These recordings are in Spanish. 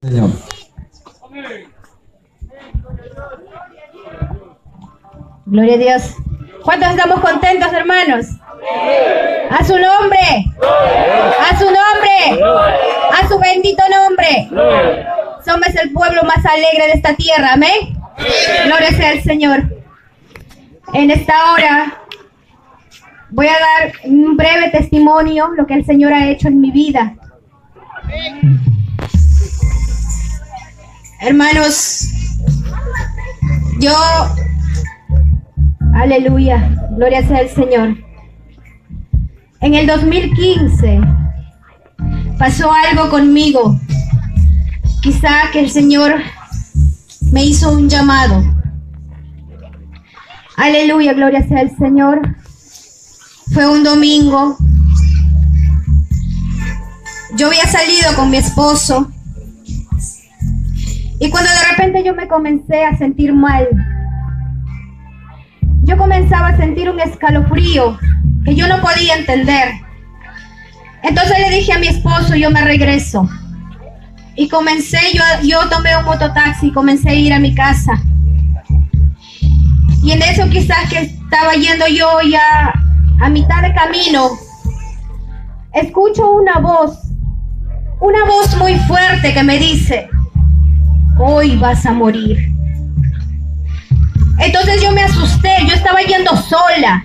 Señor. Gloria a Dios. ¿Cuántos estamos contentos, hermanos? A su nombre. A su nombre. A su bendito nombre. Somos el pueblo más alegre de esta tierra. Amén. Gloria sea al Señor. En esta hora voy a dar un breve testimonio lo que el Señor ha hecho en mi vida. Hermanos, yo, aleluya, gloria sea al Señor. En el 2015 pasó algo conmigo. Quizá que el Señor me hizo un llamado. Aleluya, gloria sea al Señor. Fue un domingo. Yo había salido con mi esposo. Y cuando de repente yo me comencé a sentir mal, yo comenzaba a sentir un escalofrío que yo no podía entender. Entonces le dije a mi esposo, yo me regreso. Y comencé, yo tomé un mototaxi y comencé a ir a mi casa. Y en eso quizás que estaba yendo yo ya a mitad de camino, escucho una voz muy fuerte que me dice: hoy vas a morir. Entonces yo me asusté, yo estaba yendo sola.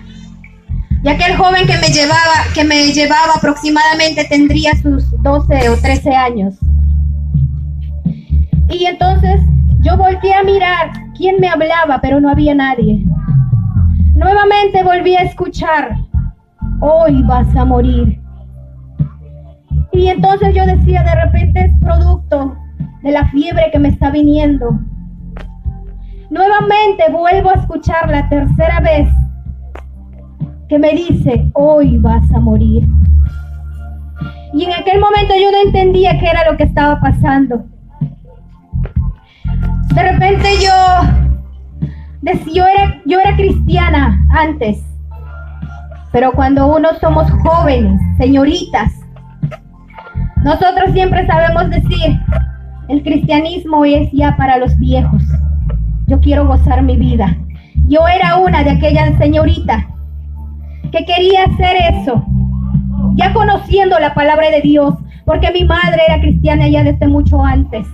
Y aquel joven que me llevaba aproximadamente tendría sus 12 o 13 años. Y entonces yo volteé a mirar quién me hablaba, pero no había nadie. Nuevamente volví a escuchar: hoy vas a morir. Y entonces yo decía, de repente es producto de la fiebre que me está viniendo. Nuevamente vuelvo a escuchar la tercera vez que me dice: hoy vas a morir. Y en aquel momento yo no entendía qué era lo que estaba pasando. De repente yo era cristiana antes, pero cuando uno somos jóvenes, señoritas, nosotros siempre sabemos decir: el cristianismo es ya para los viejos. Yo quiero gozar mi vida. Yo era una de aquellas señoritas que quería hacer eso, ya conociendo la palabra de Dios, porque mi madre era cristiana ya desde mucho antes,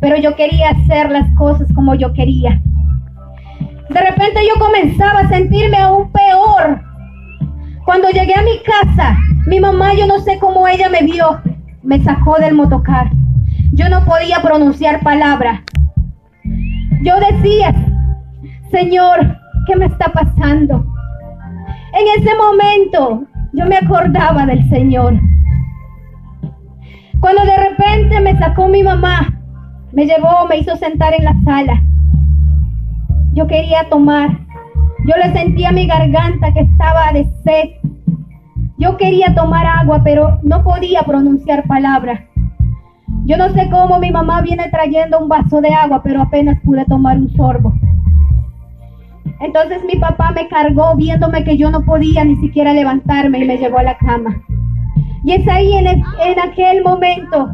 pero yo quería hacer las cosas como yo quería. De repente yo comenzaba a sentirme aún peor. Cuando llegué a mi casa, mi mamá, yo no sé cómo ella me vio, me sacó del motocar. Yo no podía pronunciar palabra. Yo decía: Señor, ¿qué me está pasando? En ese momento yo me acordaba del Señor. Cuando de repente me sacó mi mamá, me llevó, me hizo sentar en la sala. Yo quería tomar. Yo le sentía mi garganta que estaba de sed. Yo quería tomar agua, pero no podía pronunciar palabras. Yo no sé cómo mi mamá viene trayendo un vaso de agua, pero apenas pude tomar un sorbo. Entonces mi papá me cargó viéndome que yo no podía ni siquiera levantarme y me llevó a la cama. Y es ahí en aquel momento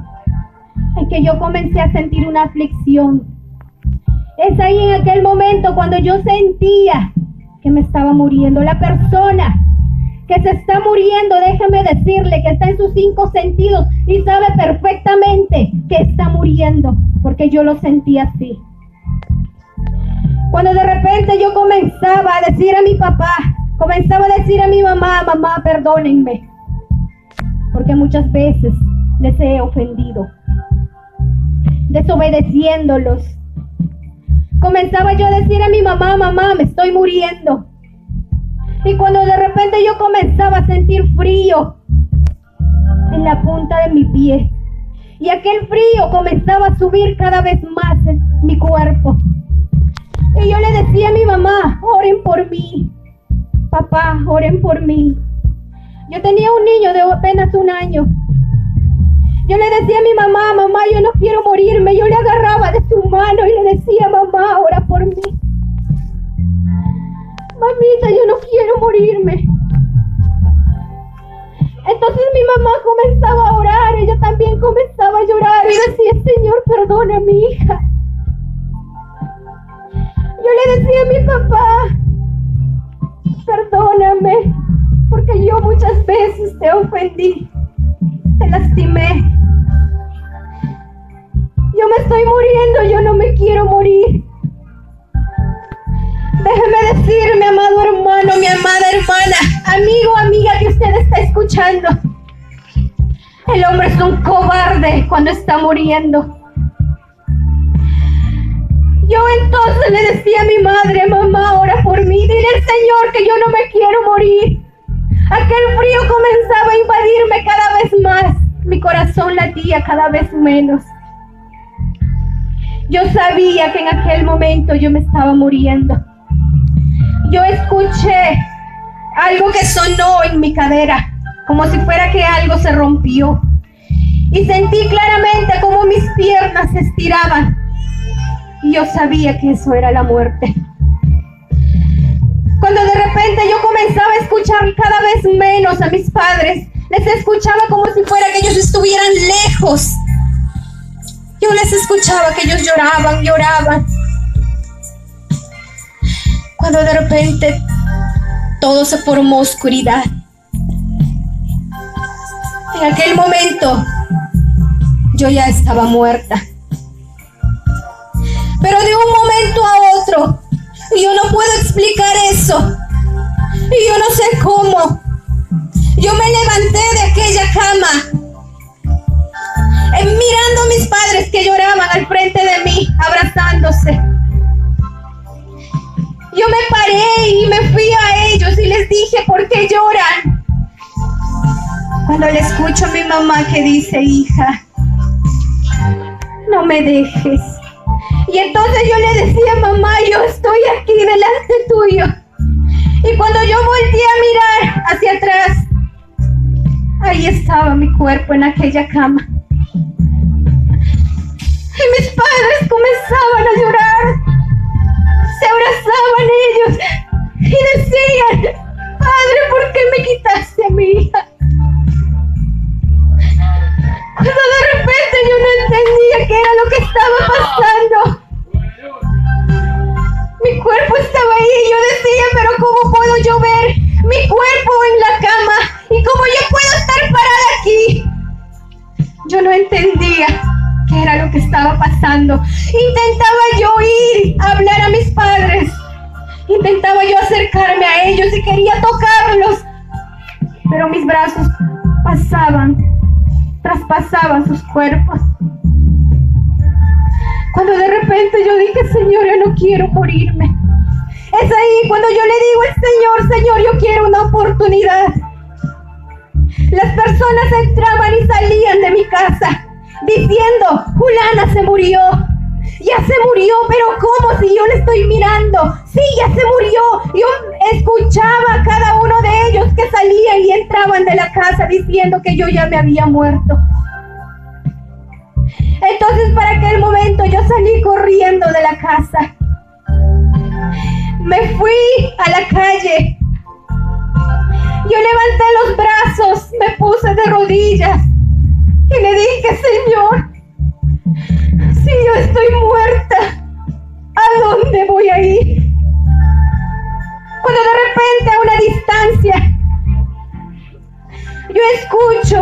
en que yo comencé a sentir una aflicción. Es ahí en aquel momento cuando yo sentía que me estaba muriendo. La persona que se está muriendo, déjeme decirle que está en sus 5 sentidos y sabe perfectamente que está muriendo, porque yo lo sentí así. Cuando de repente yo comenzaba a decir a mi papá, comenzaba a decir a mi mamá: mamá, perdónenme, porque muchas veces les he ofendido, desobedeciéndolos. Comenzaba yo a decir a mi mamá: mamá, me estoy muriendo. Y cuando de repente yo comenzaba a sentir frío en la punta de mi pie, y aquel frío comenzaba a subir cada vez más en mi cuerpo, y yo le decía a mi mamá: oren por mí, papá, oren por mí. Yo tenía un niño de apenas 1 año. Yo le decía a mi mamá: mamá, yo no quiero morirme. Yo le agarraba de su mano y le decía: mamá, ora por mí. Mamita, yo no quiero morirme. Entonces mi mamá comenzaba a orar, ella también comenzaba a llorar y decía: Señor, perdona a mi hija. Yo le decía a mi papá, perdóname, porque yo muchas veces te ofendí, te lastimé. Yo me estoy muriendo, yo no me quiero morir. Déjeme decir, mi amado hermano, mi amada hermana, amigo, amiga que usted está escuchando, el hombre es un cobarde cuando está muriendo. Yo entonces le decía a mi madre, mamá, ora por mí, dile al Señor que yo no me quiero morir. Aquel frío comenzaba a invadirme cada vez más, mi corazón latía cada vez menos. Yo sabía que en aquel momento yo me estaba muriendo. Yo escuché algo que sonó en mi cadera, como si fuera que algo se rompió. Y sentí claramente como mis piernas se estiraban. Y yo sabía que eso era la muerte. Cuando de repente yo comenzaba a escuchar cada vez menos a mis padres, les escuchaba como si fuera que ellos estuvieran lejos. Yo les escuchaba que ellos lloraban. Cuando de repente todo se formó oscuridad. En aquel momento yo ya estaba muerta. Pero de un momento a otro, yo no puedo explicar eso. Y yo no sé cómo. Yo me levanté de aquella cama, mirando a mis padres que lloraban al frente de mí, abrazándose. Yo me paré y me fui a ellos y les dije, ¿por qué lloran? Cuando le escucho a mi mamá que dice, hija, no me dejes. Y entonces yo le decía, mamá, yo estoy aquí delante tuyo. Y cuando yo volteé a mirar hacia atrás, ahí estaba mi cuerpo en aquella cama. Y mis padres comenzaban a llorar. Se abrazaban ellos y decían, padre, ¿por qué me quitaste a mi hija? Cuando de repente yo no entendía qué era lo que estaba pasando. Mi cuerpo estaba ahí y yo decía, pero ¿cómo puedo yo ver mi cuerpo en la cama? ¿Y cómo yo puedo estar parada aquí? Yo no entendía qué era lo que estaba pasando. Intentaba yo ir a hablar a mis padres. Intentaba yo acercarme a ellos y quería tocarlos. Pero mis brazos traspasaban sus cuerpos. Cuando de repente yo dije, Señor, yo no quiero morirme. Es ahí cuando yo le digo al Señor, Señor, yo quiero una oportunidad. Las personas entraban y salían de mi casa diciendo, Juliana se murió. Ya se murió, pero ¿cómo si yo le estoy mirando? Sí, ya se murió. Yo escuchaba a cada uno de ellos que salían y entraban de la casa diciendo que yo ya me había muerto. Entonces para aquel momento yo salí corriendo de la casa. Me fui a la calle. Yo levanté los brazos, me puse de rodillas y le dije, Señor, si yo estoy muerta, ¿a dónde voy a ir? Cuando de repente a una distancia yo escucho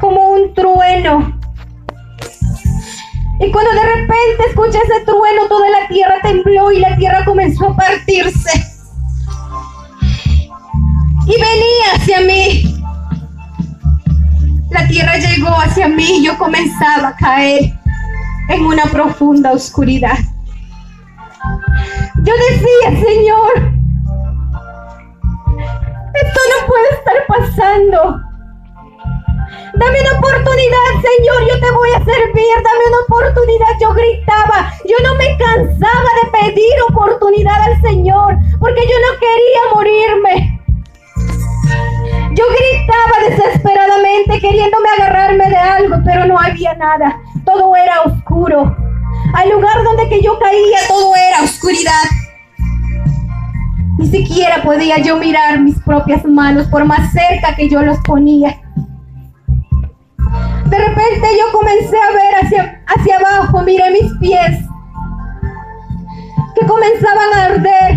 como un trueno. Y cuando de repente escuché ese trueno, toda la tierra tembló y la tierra comenzó a partirse. Y venía hacia mí. La tierra llegó hacia mí y yo comenzaba a caer en una profunda oscuridad. Yo decía, Señor, esto no puede estar pasando. Dame una oportunidad, Señor, yo te voy a servir, dame una oportunidad. Yo gritaba, yo no me cansaba de pedir oportunidad al Señor, porque yo no quería morirme. Yo gritaba desesperadamente, queriéndome agarrarme de algo, pero no había nada. Todo era oscuro. Al lugar donde que yo caía, todo era oscuridad. Ni siquiera podía yo mirar mis propias manos, por más cerca que yo los ponía. De repente yo comencé a ver hacia abajo pies que comenzaban a arder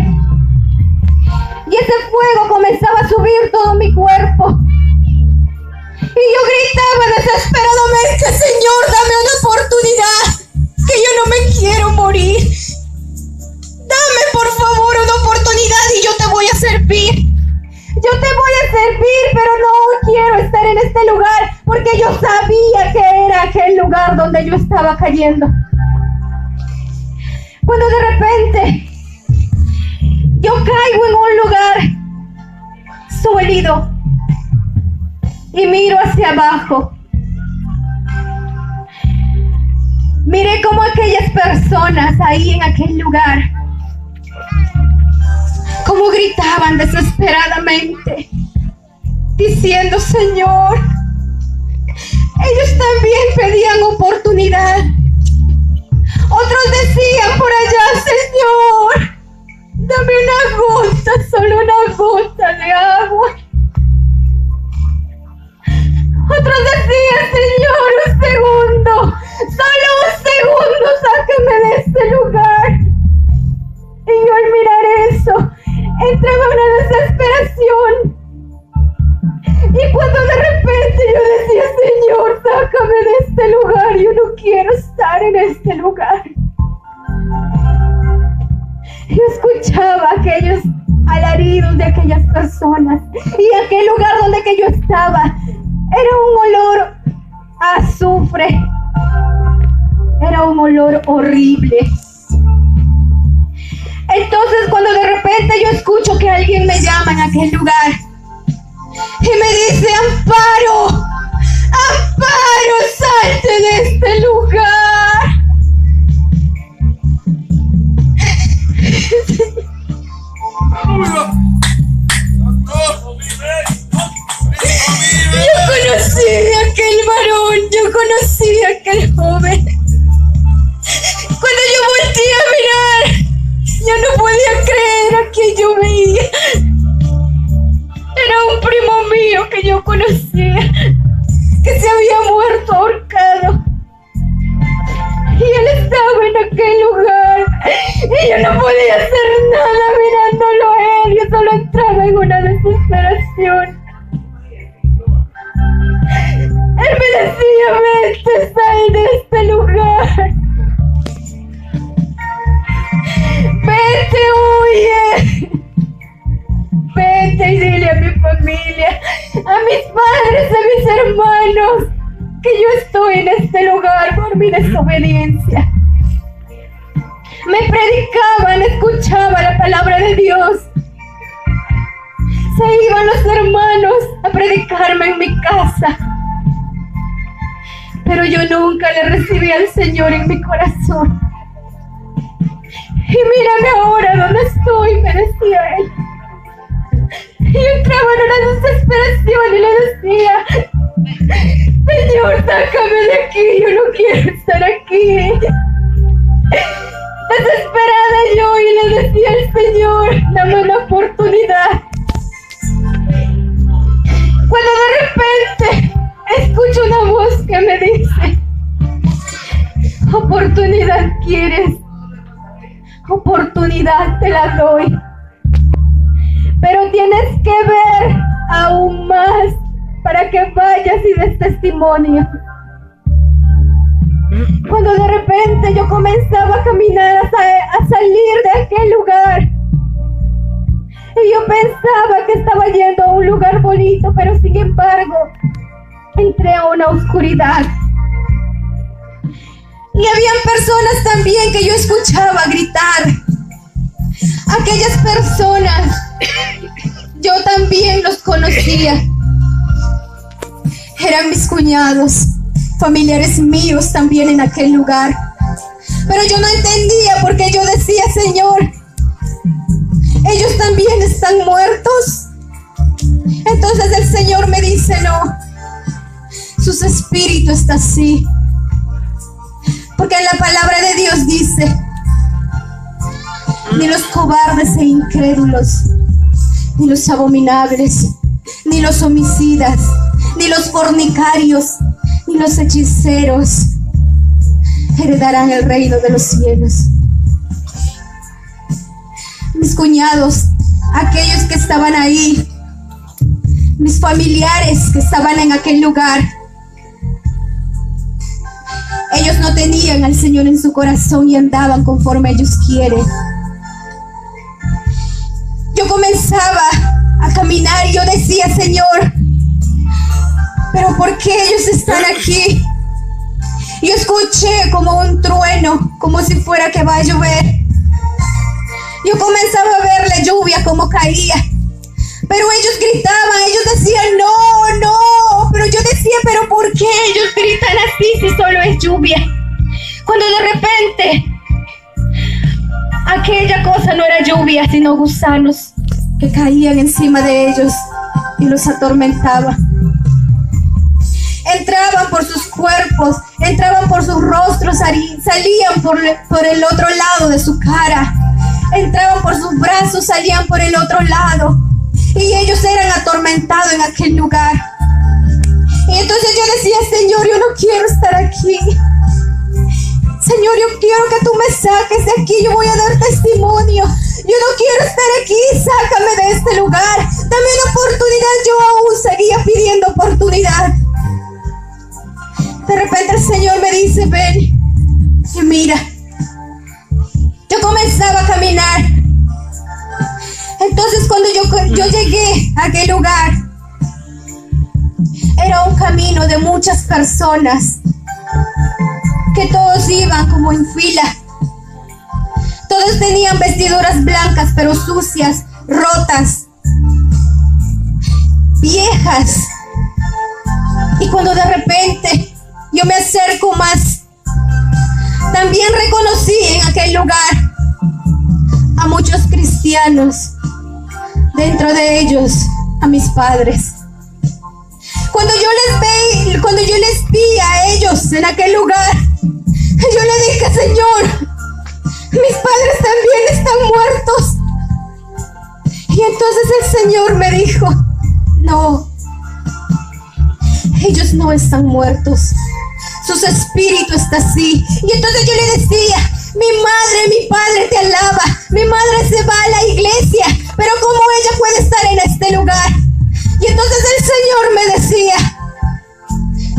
y ese fuego comenzaba a subir todo mi cuerpo. Y yo gritaba desesperadamente: Señor, dame una oportunidad, que yo no me quiero morir. Dame por favor una oportunidad y yo te voy a servir. Yo te voy a servir, pero no quiero estar en este lugar, porque yo sabía que era aquel lugar donde yo estaba cayendo. Cuando de repente yo caigo en un lugar sólido y miro hacia abajo. Miré como aquellas personas ahí en aquel lugar, como gritaban desesperadamente, diciendo: Señor. Ellos también pedían oportunidad. Otros decían por allá: Señor, dame una gota, solo una gota de agua. Otros decían: Señor, un segundo, solo un segundo, sáqueme de este lugar. Y yo al mirar eso, entraba una desesperación. Y cuando de repente yo decía: Señor, sácame de este lugar, yo no quiero estar en este lugar. Yo escuchaba aquellos alaridos de aquellas personas, y aquel lugar donde que yo estaba era un olor a azufre, era un olor horrible. Entonces cuando de repente yo escucho que alguien me llama en aquel lugar y me dice: Amparo, Amparo, salte de este lugar. Yo conocí a aquel varón, yo conocí a aquel joven. Cuando yo volteé a mirar, yo no podía creer a quien yo veía. Era un primo mío que yo conocía, que se había muerto ahorcado. Y él estaba en aquel lugar, y yo no podía hacer nada mirándolo a él. Yo solo entraba en una desesperación. Él me decía: vete, sal de este lugar. Vete, huye. Vete y dile a mi familia, a mis padres, a mis hermanos, que yo estoy en este lugar por mi desobediencia. Me predicaban, escuchaba la palabra de Dios. Se iban los hermanos a predicarme en mi casa, pero yo nunca le recibí al Señor en mi corazón. Y mírame ahora donde estoy, me decía él. Y yo entraba en una desesperación y le decía: Señor, sácame de aquí, yo no quiero estar aquí. Desesperada yo, y le decía al Señor: dame una oportunidad. Cuando de repente escucho una voz que me dice: oportunidad quieres, oportunidad te la doy, pero tienes que ver aún más para que vayas y des testimonio. Cuando de repente yo comenzaba a caminar, a salir de aquel lugar, y yo pensaba que estaba yendo a un lugar bonito, pero sin embargo entré a una oscuridad. Y habían personas también que yo escuchaba gritar. Aquellas personas yo también los conocía. Eran mis cuñados, familiares míos también en aquel lugar. Pero yo no entendía, porque yo decía: Señor, ellos también están muertos. Entonces el Señor me dice: no, sus espíritus están así. Porque en la palabra de Dios dice: ni los cobardes e incrédulos, ni los abominables, ni los homicidas, ni los fornicarios, ni los hechiceros, heredarán el reino de los cielos. Mis cuñados, aquellos que estaban ahí, mis familiares que estaban en aquel lugar, ellos no tenían al Señor en su corazón y andaban conforme ellos quieren. Yo comenzaba a caminar y yo decía, Señor, pero ¿por qué ellos están aquí? Yo escuché como un trueno, como si fuera que va a llover. Yo comenzaba a ver la lluvia como caía, pero ellos gritaban, ellos decían, no, no, pero yo decía, pero ¿por qué ellos gritan así si solo es lluvia? Cuando de repente aquella cosa no era lluvia, sino gusanos que caían encima de ellos y los atormentaban. Entraban por sus cuerpos, entraban por sus rostros, salían por el otro lado de su cara, entraban por sus brazos, salían por el otro lado, y ellos eran atormentados en aquel lugar. Y entonces yo decía, Señor, yo no quiero estar aquí. Señor, yo quiero que tú me saques de aquí, yo voy a dar testimonio. Yo no quiero estar aquí, sácame de este lugar. Dame una oportunidad, yo aún seguía pidiendo oportunidad. De repente el Señor me dice, ven y mira. Yo comenzaba a caminar. Entonces cuando yo llegué a aquel lugar, era un camino de muchas personas, que todos iban como en fila. Todos tenían vestiduras blancas pero sucias, rotas, viejas. Y cuando de repente yo me acerco más, también reconocí en aquel lugar a muchos cristianos, dentro de ellos a mis padres. Cuando yo les vi a ellos en aquel lugar, yo le dije, Señor, mis padres también están muertos. Y entonces el Señor me dijo, no, ellos no están muertos, su espíritu está así. Y entonces yo le decía, mi madre, mi padre te alaba, mi madre se va a la iglesia, pero ¿cómo ella puede estar en este lugar? Y entonces el Señor me decía,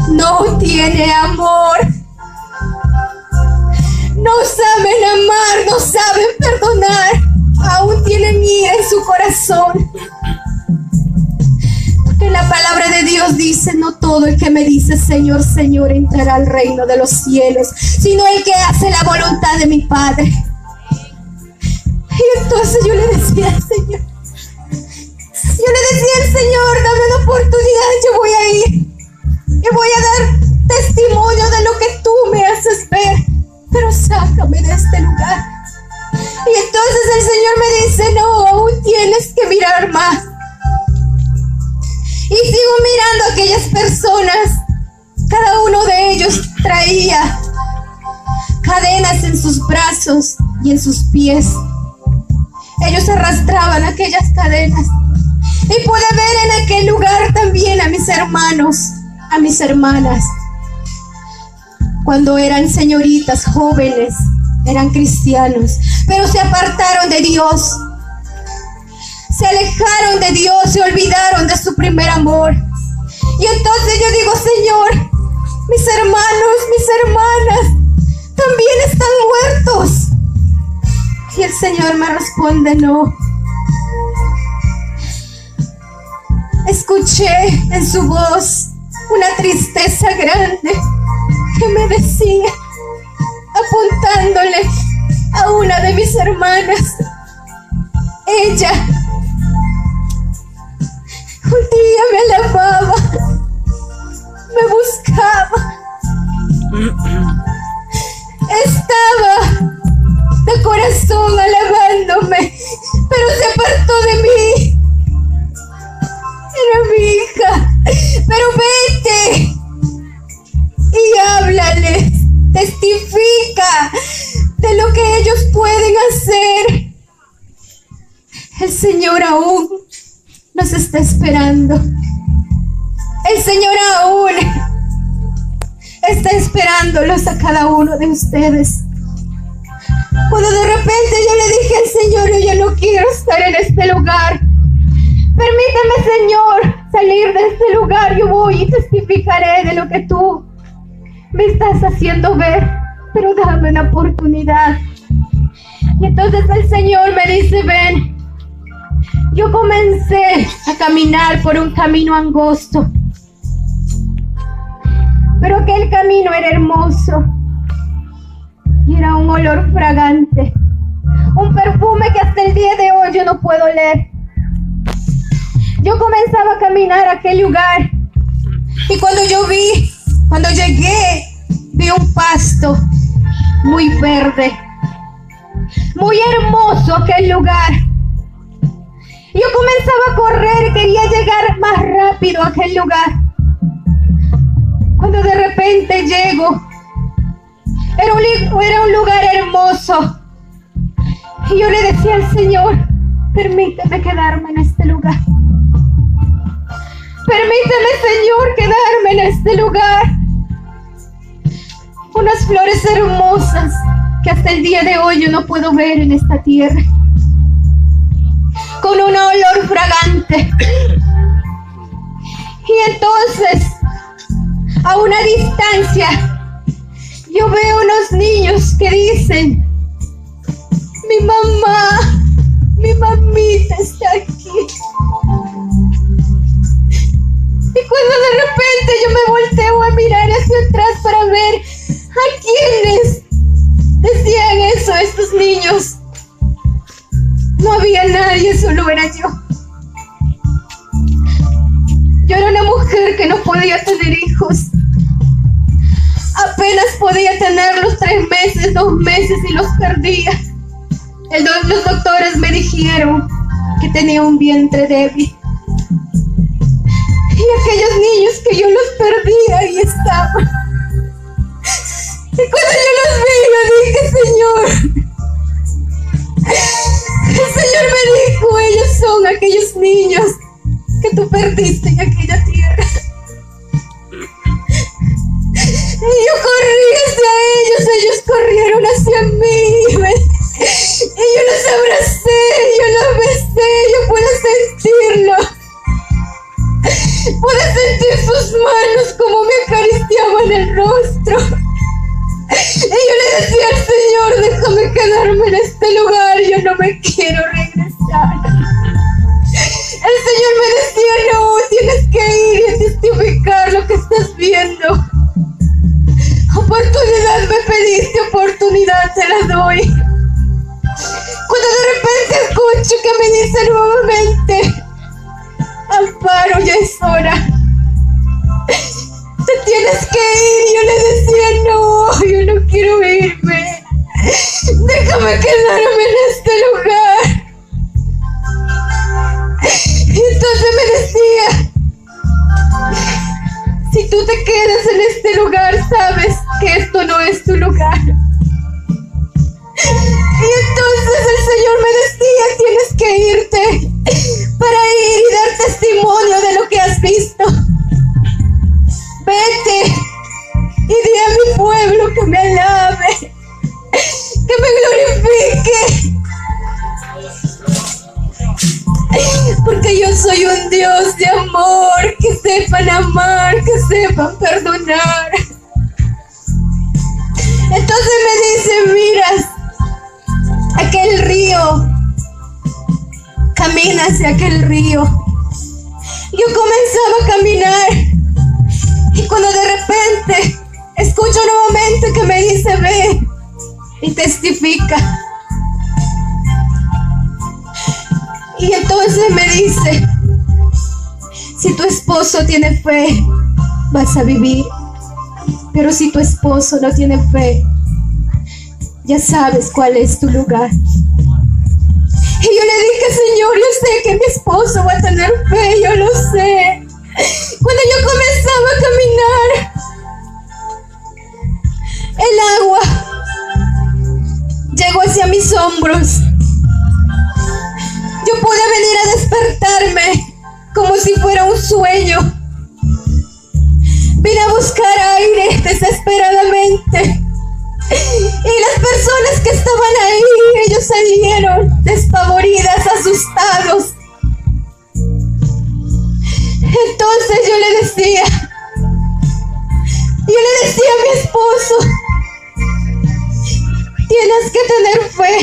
no tiene amor, no saben amar, no saben perdonar, aún tienen ira en su corazón. Porque la palabra de Dios dice, no todo el que me dice Señor, Señor entrará al reino de los cielos, sino el que hace la voluntad de mi Padre. Y entonces yo le decía, Señor, al Señor, dame una oportunidad, yo voy a ir y voy a dar testimonio de lo que tú me haces ver, pero sácame de este lugar. Y entonces el Señor me dice, no, aún tienes que mirar más. Y sigo mirando a aquellas personas. Cada uno de ellos traía cadenas en sus brazos y en sus pies. Ellos arrastraban aquellas cadenas. Y pude ver en aquel lugar también a mis hermanos, a mis hermanas. Cuando eran señoritas, jóvenes, eran cristianos, pero se apartaron de Dios. Se alejaron de Dios, se olvidaron de su primer amor. Y entonces yo digo, Señor, mis hermanos, mis hermanas, también están muertos. Y el Señor me responde, no. Escuché en su voz una tristeza grande que me decía, apuntándole a una de mis hermanas, ella un día me alababa, me buscaba, estaba de corazón alabándome, pero se apartó de mí. Era mi hija, pero vete y háblales, testifica de lo que ellos pueden hacer. El Señor aún nos está esperando. El Señor aún está esperándolos a cada uno de ustedes. Cuando de repente yo le dije al Señor, yo ya no quiero estar en este lugar. Permíteme, Señor, salir de este lugar. Yo voy y testificaré de lo que tú me estás haciendo ver, pero dame una oportunidad. Y entonces el Señor me dice, ven. Yo comencé a caminar por un camino angosto, pero aquel camino era hermoso y era un olor fragante, un perfume que hasta el día de hoy yo no puedo oler. Yo comenzaba a caminar a aquel lugar y cuando llegué, vi un pasto muy verde, muy hermoso aquel lugar. Yo comenzaba a correr, quería llegar más rápido a aquel lugar. Cuando de repente llego, era un lugar hermoso. Y yo le decía al Señor, permíteme quedarme en este lugar. Permíteme, Señor, quedarme en este lugar. Unas flores hermosas que hasta el día de hoy yo no puedo ver en esta tierra, con un olor fragante. Y entonces, a una distancia, yo veo unos niños que dicen, mi mamita está aquí. Y cuando de repente yo me volteo a mirar hacia atrás para ver a quiénes decían eso estos niños, no había nadie, solo era yo. Yo era una mujer que no podía tener hijos. Apenas podía tenerlos 3 meses, 2 meses y los perdía. Los doctores me dijeron que tenía un vientre débil. Y aquellos niños que yo los perdí, ahí estaban. Y cuando yo los vi, yo dije, Señor, el Señor me dijo, ellos son aquellos niños que tú perdiste en aquella tierra. Y yo corrí hacia ellos corrieron hacia mí. Y yo los abracé, yo los besé, yo pude sentirlo. Pude sentir sus manos como me acariciaban el rostro. Y yo le decía al Señor, déjame quedarme en este lugar, yo no me quiero regresar. El Señor me decía, no, tienes que ir y testificar lo que estás viendo. Oportunidad me pediste, oportunidad te la doy. Cuando de repente escucho que me dice nuevamente, Amparo, ya es hora, te tienes que ir. Y yo le decía, no, yo no quiero irme, déjame quedarme en este lugar. Y entonces me decía, si tú te quedas en este lugar, sabes que esto no es tu lugar. Y entonces el Señor me decía, tienes que irte para ir y dar testimonio de lo que has visto. Vete y di a mi pueblo que me alabe, que me glorifique. Porque yo soy un Dios de amor, que sepan amar, que sepan perdonar. Entonces me dice, mira, aquel río, camina hacia aquel río. Yo comenzaba a caminar y cuando de repente escucho nuevamente que me dice, ve y testifica. Y entonces me dice, si tu esposo tiene fe, vas a vivir. Pero si tu esposo no tiene fe, ya sabes cuál es tu lugar. Y yo le dije, Señor, yo sé que mi esposo va a tener fe, yo lo sé. Cuando yo comenzaba a caminar, el agua llegó hacia mis hombros. Yo pude venir a despertarme como si fuera un sueño. Vine a buscar aire de desesperadamente. Y las personas que estaban ahí, ellos salieron despavoridas, asustados. Entonces yo le decía a mi esposo, tienes que tener fe.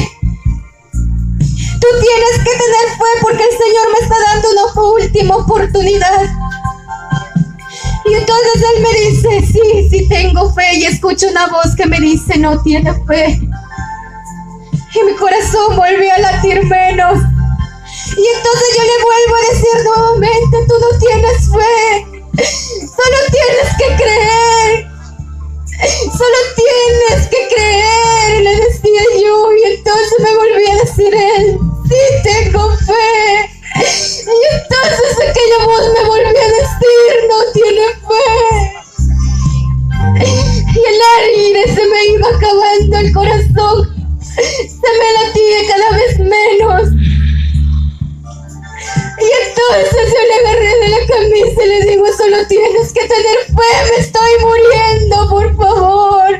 Tú tienes que tener fe porque el Señor me está dando una última oportunidad. Y entonces él me dice, sí tengo fe. Y escucho una voz que me dice, no tiene fe. Y mi corazón volvió a latir menos. Y entonces yo le vuelvo a decir nuevamente, tú no tienes fe. Solo tienes que creer. Solo tienes que creer. Y le decía yo. Y entonces me volví a decir él, sí tengo fe. Y entonces aquella voz me volvió a decir, no tiene fe. Y el aire se me iba acabando, el corazón se me latía cada vez menos. Y entonces yo le agarré de la camisa y le digo, solo tienes que tener fe, me estoy muriendo, por favor.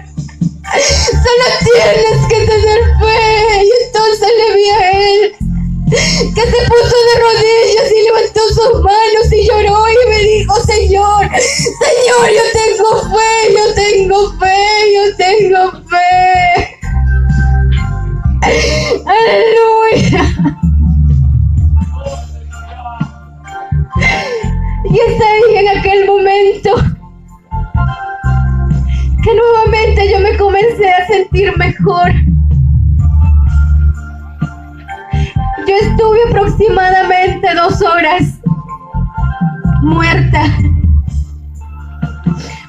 Solo tienes que tener fe. Y entonces le vi a él que se puso de rodillas y levantó sus manos y lloró y me dijo, Señor, yo tengo fe, yo tengo fe, yo tengo fe. Aleluya. Y es ahí en aquel momento que nuevamente yo me comencé a sentir mejor. Yo estuve aproximadamente 2 horas muerta,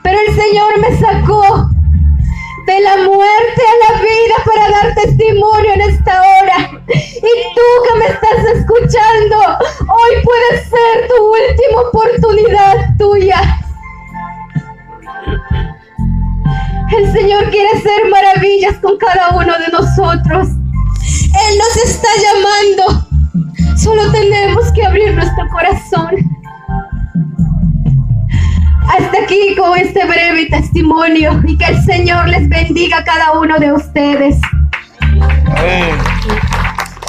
pero el Señor me sacó de la muerte a la vida para dar testimonio en esta hora. Y tú que me estás escuchando, hoy puede ser tu última oportunidad tuya. El Señor quiere hacer maravillas con cada uno de nosotros. Él nos está llamando. Solo tenemos que abrir nuestro corazón. Hasta aquí con este breve testimonio y que el Señor les bendiga a cada uno de ustedes.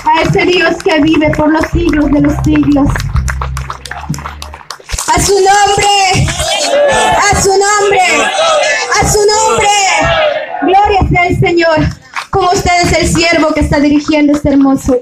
A ese Dios que vive por los siglos de los siglos. A su nombre, a su nombre, a su nombre. Gloria sea al Señor. Con ustedes el siervo que está dirigiendo este hermoso